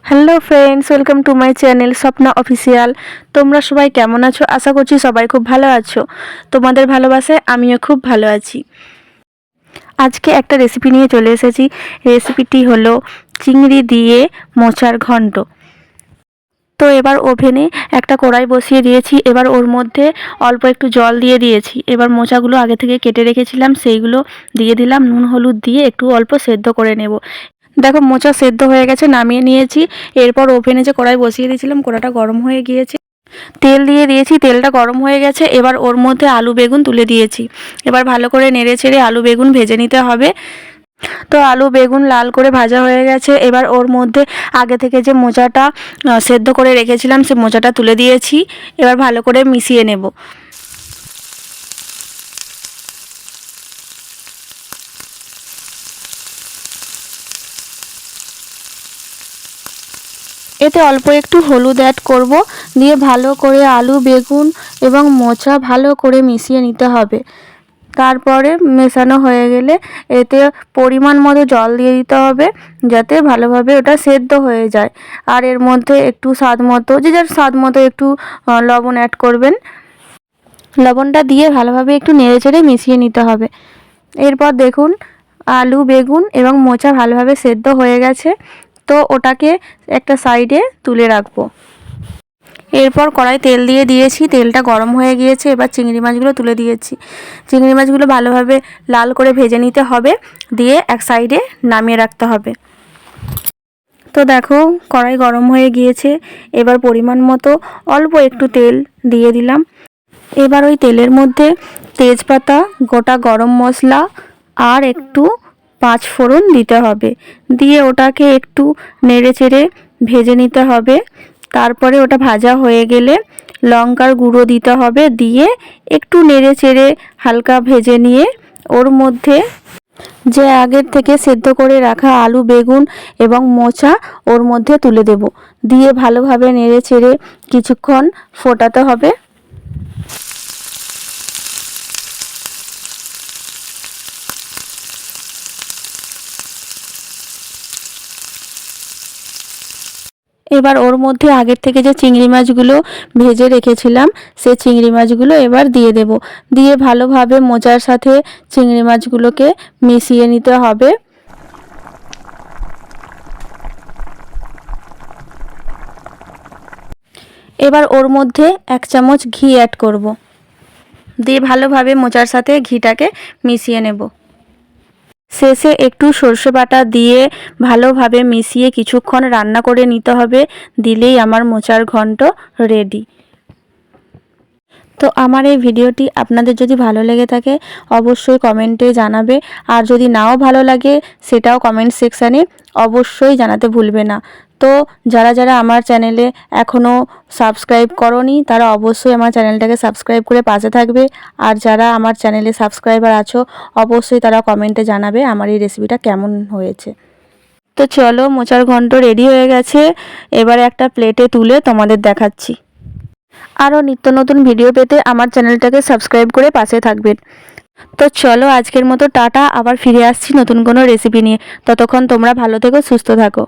Hello friends, welcome to my channel Swapna official. তোমরা সবাই কেমন আছো? আশা করছি সবাই খুব ভালো আছো। তোমাদের ভালোবাসায় আমিও খুব ভালো আছি। আজকে একটা রেসিপি নিয়ে চলে এসেছি। রেসিপিটি হলো চিংড়ি দিয়ে মোচার ঘন্ট। তো এবার ওভেনে একটা কড়াই বসিয়ে দিয়েছি। এবার ওর মধ্যে অল্প একটু জল দিয়ে দিয়েছি। এবার মোচাগুলো আগে থেকে কেটে রেখেছিলাম, সেইগুলো দিয়ে দিলাম। নুন হলুদ দিয়ে একটু অল্প সেদ্ধ করে নেব। দেখো মোচা সেদ্ধ হয়ে গেছে, নামিয়ে নিয়েছি। এরপর ওভেনে যে কড়াই বসিয়ে দিয়েছিলাম, কড়াইটা গরম হয়ে গিয়েছে। তেল দিয়ে দিয়েছি, তেলটা গরম হয়ে গেছে। এবার ওর মধ্যে আলু বেগুন তুলে দিয়েছি। এবার ভালো করে নেড়ে ছেড়ে আলু বেগুন ভেজে নিতে হবে। তো আলু বেগুন লাল করে ভাজা হয়ে গেছে। এবার ওর মধ্যে আগে থেকে যে মোচাটা সেদ্ধ করে রেখেছিলাম, সে মোচাটা তুলে দিয়েছি। এবার ভালো করে মিশিয়ে নেব। এতে অল্প একটু হলুদ অ্যাড করব, দিয়ে ভালো করে আলু বেগুন এবং মোচা ভালো করে মিশিয়ে নিতে হবে। তারপরে মেশানো হয়ে গেলে এতে পরিমাণ মতো জল দিয়ে দিতে হবে, যাতে ভালোভাবে ওটা সেদ্ধ হয়ে যায়। আর এর মধ্যে একটু স্বাদ মতো, যে যার স্বাদ মতো একটু লবণ অ্যাড করবেন। লবণটা দিয়ে ভালোভাবে একটু নেড়েচেড়ে মিশিয়ে নিতে হবে। এরপর দেখুন আলু বেগুন এবং মোচা ভালোভাবে সেদ্ধ হয়ে গেছে। তো ওটাকে একটা সাইডে তুলে রাখবো। এরপর কড়াই তেল দিয়ে দিয়েছি, তেলটা গরম হয়ে গিয়েছে। এবার চিংড়ি মাছগুলো তুলে দিয়েছি। চিংড়ি মাছগুলো ভালোভাবে লাল করে ভেজে নিতে হবে, দিয়ে এক সাইডে নামিয়ে রাখতে হবে। তো দেখো কড়াই গরম হয়ে গিয়েছে। এবার পরিমাণ মতো অল্প একটু তেল দিয়ে দিলাম। এবার ওই তেলের মধ্যে তেজপাতা, গোটা গরম মশলা আর একটু পাঁচ ফোড়ন দিতে হবে, দিয়ে ওটাকে একটু নেড়ে চেড়ে ভেজে নিতে হবে। তারপরে ওটা ভাজা হয়ে গেলে লঙ্কার গুঁড়ো দিতে হবে, দিয়ে একটু নেড়ে চেড়ে হালকা ভেজে নিয়ে ওর মধ্যে যে আগের থেকে সেদ্ধ করে রাখা আলু বেগুন এবং মোচা ওর মধ্যে তুলে দেব, দিয়ে ভালোভাবে নেড়ে চেড়ে কিছুক্ষণ ফোটাতে হবে। এবার ওর মধ্যে আগের থেকে যে চিংড়ি মাছগুলো ভেজে রেখেছিলাম, সে চিংড়ি মাছগুলো এবার দিয়ে দেব, দিয়ে ভালোভাবে মোচার সাথে চিংড়ি মাছগুলোকে মিশিয়ে নিতে হবে। এবার ওর মধ্যে 1 চামচ ঘি অ্যাড করব, দিয়ে ভালোভাবে মোচার সাথে ঘিটাকে মিশিয়ে নেব। শেষে একটু সর্ষে বাটা দিয়ে ভালোভাবে মিশিয়ে কিছুক্ষণ রান্না করে নিতে হবে, দিলেই আমার মোচার ঘন্ট রেডি। তো আমার এই ভিডিওটি আপনাদের যদি ভালো লেগে থাকে অবশ্যই কমেন্টে জানাবে, আর যদি নাও ভালো লাগে সেটাও কমেন্ট সেকশানে অবশ্যই জানাতে ভুলবে না। তো যারা যারা আমার চ্যানেলে এখনও সাবস্ক্রাইব করোনি তারা অবশ্যই আমার চ্যানেলটাকে সাবস্ক্রাইব করে পাশে থাকবে, আর যারা আমার চ্যানেলে সাবস্ক্রাইবার আছো অবশ্যই তারা কমেন্টে জানাবে আমার এই রেসিপিটা কেমন হয়েছে। তো চলো, মোচার ঘন্ট রেডি হয়ে গেছে। এবারে একটা প্লেটে তুলে তোমাদের দেখাচ্ছি। আরও নিত্য নতুন ভিডিও পেতে আমার চ্যানেলটাকে সাবস্ক্রাইব করে পাশে থাকবেন। তো চলো আজকের মতো টাটা, আবার ফিরে আসছি নতুন কোনো রেসিপি নিয়ে। ততক্ষণ তোমরা ভালো থেকো, সুস্থ থাকো।